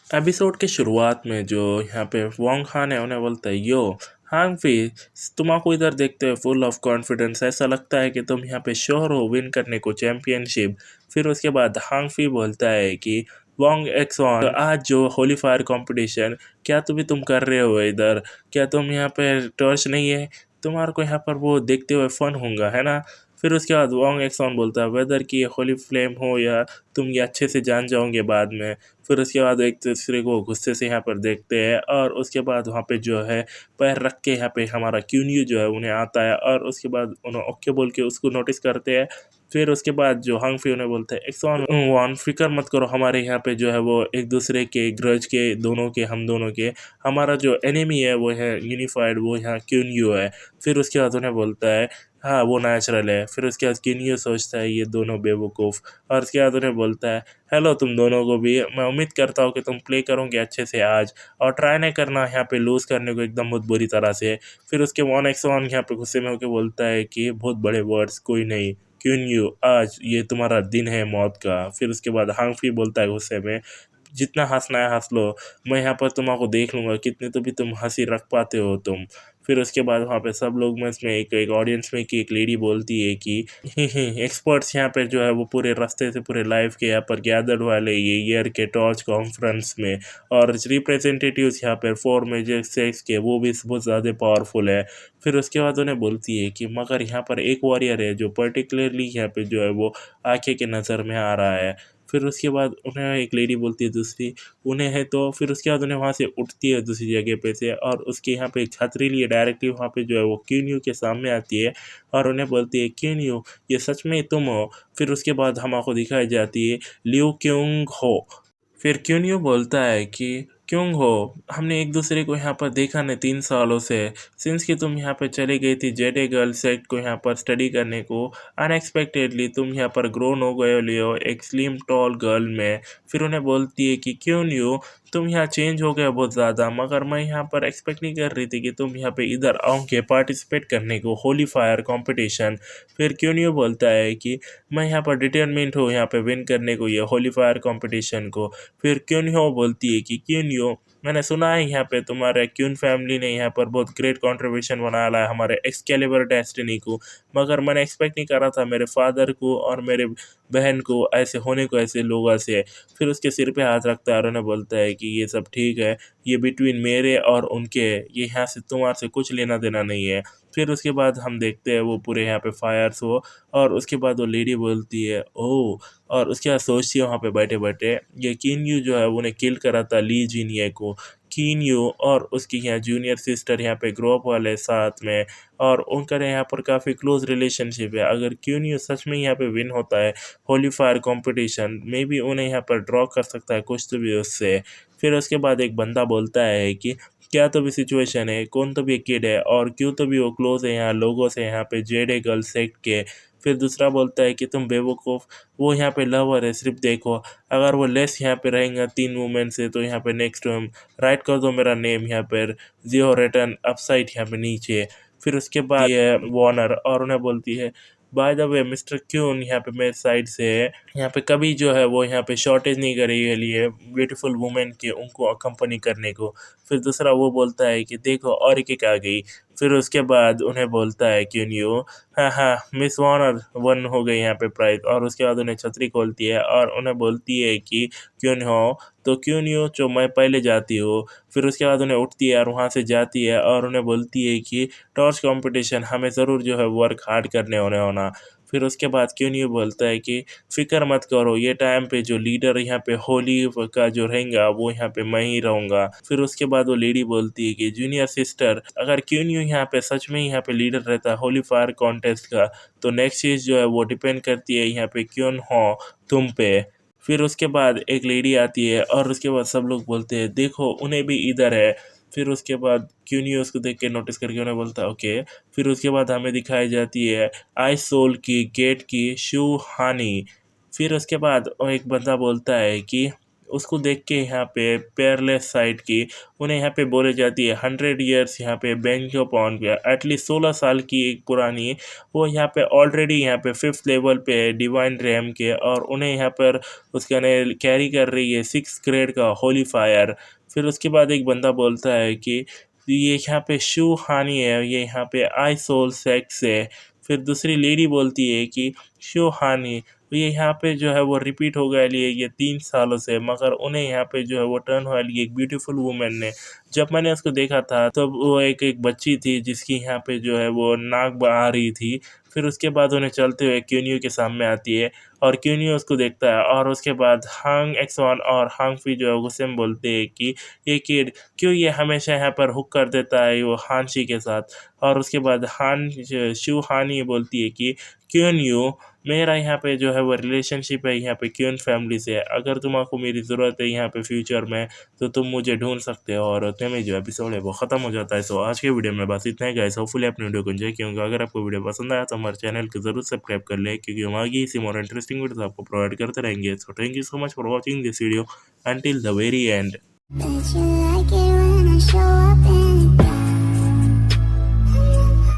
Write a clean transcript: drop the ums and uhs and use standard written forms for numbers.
Episode के शुरुआत में जो यहाँ पे वोंग खान है उन्हें बोलता है यो हांगफी, तुम आपको इधर देखते हुए फुल ऑफ कॉन्फिडेंस, ऐसा लगता है कि तुम यहाँ पे श्योर हो विन करने को चैंपियनशिप। फिर उसके बाद हांगफी बोलता है कि वोंग एक्सॉन, तो आज जो होली फायर कंपटीशन क्या तुम कर रहे हो इधर, क्या तुम यहाँ पे टॉर्च नहीं है, तुम्हारे को यहाँ पर वो देखते हुए फन होगा है ना। फिर उसके बाद वोंग एक्सॉन बोलता है वेदर की होली फ्लेम हो या तुम ये अच्छे से जान जाओगे बाद में। फिर उसके बाद एक दूसरे को गुस्से से यहाँ पर देखते हैं और उसके बाद वहाँ पे जो है पैर रख के यहाँ पे हमारा क्यून्यू जो है उन्हें आता है और उसके बाद उन्हें ओके बोल के उसको नोटिस करते हैं। फिर उसके बाद जो हांगफी उन्हें बोलते हैं एक्सॉन वन फिक्र मत करो, हमारे यहाँ पे जो है वो एक दूसरे के ग्रज के दोनों के हम दोनों के हमारा जो एनिमी है वो है यूनिफाइड, वो यहाँ क्यून्यू है। फिर उसके बाद उन्हें बोलता है हाँ वो नेचुरल है। फिर उसके बाद क्यून्यू सोचता है ये दोनों बेवकूफ़, और उसके बाद उन्हें बोलता है हेलो तुम दोनों को भी, मैं उम्मीद करता हूँ कि तुम प्ले करोगे अच्छे से आज और ट्राई नहीं करना यहाँ पे लूज़ करने को एकदम बहुत बुरी तरह से। फिर उसके वन एक्स वन यहाँ पे गुस्से में होकर बोलता है कि बहुत बड़े वर्ड्स कोई नहीं, क्यों यू आज ये तुम्हारा दिन है मौत का। फिर उसके बाद हांगफी बोलता है गुस्से में जितना हंसना है हंस लो, मैं यहाँ पर तुम्हारा देख लूँगा कितने तो भी तुम हंसी रख पाते हो तुम। फिर उसके बाद वहाँ पे सब लोग में इसमें एक ऑडियंस में की एक लेडी बोलती है कि एक्सपर्ट्स यहाँ पे जो है वो पूरे रास्ते से पूरे लाइफ के यहाँ पर गैदर्ड वाले ये ईयर के टॉर्च कॉन्फ्रेंस में, और रिप्रेजेंटेटिव्स यहाँ पर 4 मेजर सेक्स के वो भी बहुत ज़्यादा पावरफुल है। फिर उसके बाद उन्हें बोलती है कि मगर यहाँ पर एक वॉरियर है जो पर्टिकुलरली यहाँ पे जो है वो आंखें के नज़र में आ रहा है। फिर उसके बाद उन्हें एक लेडी बोलती है दूसरी उन्हें है, तो फिर उसके बाद उन्हें वहाँ से उठती है दूसरी जगह पे से और उसके यहाँ पे एक छतरी लिए डायरेक्टली वहाँ पे जो है वो क्यून्यू के सामने आती है और उन्हें बोलती है क्यून्यू ये सच में तुम हो। फिर उसके बाद हम आपको दिखाई जाती है लिu क्योंग हो। फिर क्यून्यू बोलता है कि क्यों हो, हमने एक दूसरे को यहाँ पर देखा नहीं 3 सालों से, सिंस कि तुम यहाँ पर चली गई थी जेडे गर्ल सेट को यहाँ पर स्टडी करने को, अनएक्सपेक्टेडली तुम यहाँ पर ग्रोन हो गए लियो एक स्लिम टॉल गर्ल में। फिर उन्हें बोलती है कि क्यों न्यू तुम यहाँ चेंज हो गए बहुत ज़्यादा, मगर मैं यहाँ पर एक्सपेक्ट नहीं कर रही थी कि तुम यहाँ पे इधर आओगे पार्टिसिपेट करने को होली फायर कंपटीशन। फिर क्यों न्यू बोलता है कि मैं यहाँ पर डिटर्मिन्ड हूँ यहाँ पे विन करने को ये होली फायर कंपटीशन को। फिर क्यून्हो बोलती है कि क्यून्यो मैंने सुना है यहाँ पे तुम्हारे क्यून फैमिली ने यहाँ पर बहुत ग्रेट कंट्रीब्यूशन बनाया है हमारे एक्सकैलिबर डेस्टिनी को, मगर मैंने एक्सपेक्ट नहीं करा था मेरे फादर को और मेरे बहन को ऐसे होने को ऐसे लोगों से। फिर उसके सिर पे हाथ रखता है और उन्हें बोलता है कि ये सब ठीक है, ये बिटवीन मेरे और उनके, ये यहाँ से तुम्हारे से कुछ लेना देना नहीं है। फिर उसके बाद हम देखते हैं वो पूरे यहाँ पे फायर्स हो और उसके बाद वो लेडी बोलती है ओह, और उसके बाद सोचती है वहाँ पे बैठे बैठे ये किन्यू जो है उन्हें किल करा था ली जीनिए को। किन्यू और उसकी यहाँ जूनियर सिस्टर यहाँ पे ग्रो अप वाले साथ में, और उनका यहाँ पर काफ़ी क्लोज रिलेशनशिप है। अगर किन्यू सच में यहाँ पे विन होता है Holi fire competition may be उन्हें यहाँ पर ड्रॉ कर सकता है कुछ तो भी उससे। फिर उसके बाद एक बंदा बोलता है कि क्या तो भी सिचुएशन है, कौन तो भी किड है और क्यों तो भी वो क्लोज है यहाँ लोगों से यहाँ पे जेडे गर्ल सेक्ट के। फिर दूसरा बोलता है कि तुम बेवकूफ़, वो यहाँ पे लवर है सिर्फ देखो, अगर वो लेस यहाँ पे रहेंगे 3 वुमेन से तो यहाँ पे नेक्स्ट हम राइट कर दो मेरा नेम यहाँ पर जियो रिटर्न अपसाइड यहाँ पे नीचे। फिर उसके बाद ये वार्नर और उन्हें बोलती है बाय द वे मिस्टर क्यून यहाँ पे मेरे साइड से है, यहाँ पे कभी जो है वो यहाँ पे शॉर्टेज नहीं करेगी लिए ब्यूटीफुल वुमेन के उनको अकम्पनी करने को। फिर दूसरा वो बोलता है कि देखो और एक आ गई। फिर उसके बाद उन्हें बोलता है क्यों नहीं हो, हाँ हाँ मिस वार्नर वन हो गई यहाँ पे प्राइज, और उसके बाद उन्हें छतरी खोलती है और उन्हें बोलती है कि क्यों नहीं हो, तो क्यों नहीं हो जो मैं पहले जाती हूँ। फिर उसके बाद उन्हें उठती है और वहाँ से जाती है और उन्हें बोलती है कि टॉर्च कंपटीशन हमें ज़रूर जो है वर्क हार्ड करने होना। फिर उसके बाद क्यों नहीं बोलता है कि फ़िक्र मत करो ये टाइम पे जो लीडर यहाँ पे होली का जो रहेगा वो यहाँ पे मैं ही रहूँगा। फिर उसके बाद वो लेडी बोलती है कि जूनियर सिस्टर अगर क्यों नहीं यहाँ पे सच में यहाँ पे लीडर रहता है होली फायर कॉन्टेस्ट का, तो नेक्स्ट चीज़ जो है वो डिपेंड करती है यहाँ पे क्यों हो तुम पे। फिर उसके बाद एक लेडी आती है और उसके बाद सब लोग बोलते हैं देखो उन्हें भी इधर है। फिर उसके बाद क्यों नहीं उसको देख के नोटिस करके उन्हें बोलता है ओके। फिर उसके बाद हमें दिखाई जाती है आई सोल की गेट की शू हानी। फिर उसके बाद और एक बंदा बोलता है कि उसको देख के यहाँ पे पेयरलेस साइड की उन्हें यहाँ पे बोले जाती है 100 ईयर्स यहाँ पे बैंक अपॉन एटलीस्ट 16 साल की एक पुरानी, वो यहाँ पे ऑलरेडी यहाँ पे 5th लेवल पे है डिवाइन रैम के, और उन्हें यहाँ पर उसका ने कैरी कर रही है 6th ग्रेड का होली फायर। फिर उसके बाद एक बंदा बोलता है कि ये यहाँ पे शू हानि है, ये यहाँ पे आई सोल सेक्स है। फिर दूसरी लेडी बोलती है कि शू हानि, तो ये यहाँ पे जो है वो रिपीट हो गया लिए ये 3 सालों से, मगर उन्हें यहाँ पे जो है वो टर्न वाली एक ब्यूटीफुल वुमेन ने। जब मैंने उसको देखा था तो वो एक बच्ची थी जिसकी यहाँ पे जो है वो नाक आ रही थी। फिर उसके बाद उन्हें चलते हुए क्यूनियो के सामने आती है और क्यूनियो उसको देखता है, और उसके बाद हांग एक्सॉन और हांग फी जो है गुस्से में बोलते हैं कि ये किड क्यों ये हमेशा यहाँ पर हुक कर देता है वो हानशी के साथ। और उसके बाद शू हानी बोलती है कि क्यूनियो मेरा यहाँ पे जो है वो रिलेशनशिप है यहाँ पे क्यून फैमिली से, अगर तुमको मेरी ज़रूरत है यहाँ पे फ्यूचर में तो तुम मुझे ढूंढ सकते हो। और उतने में जो एपिसोड है वो ख़त्म हो जाता है। सो आज के वीडियो में बस इतना ही गाइस, होपफुली अपनी वीडियो को एंजॉय किया। अगर आपको वीडियो पसंद आया तो हमारे चैनल को जरूर सब्सक्राइब कर ले, क्योंकि हम आगे इसी मोर इंटरेस्टिंग वीडियोस आपको प्रोवाइड करते रहेंगे। So thank you so much for watching this video until the very and.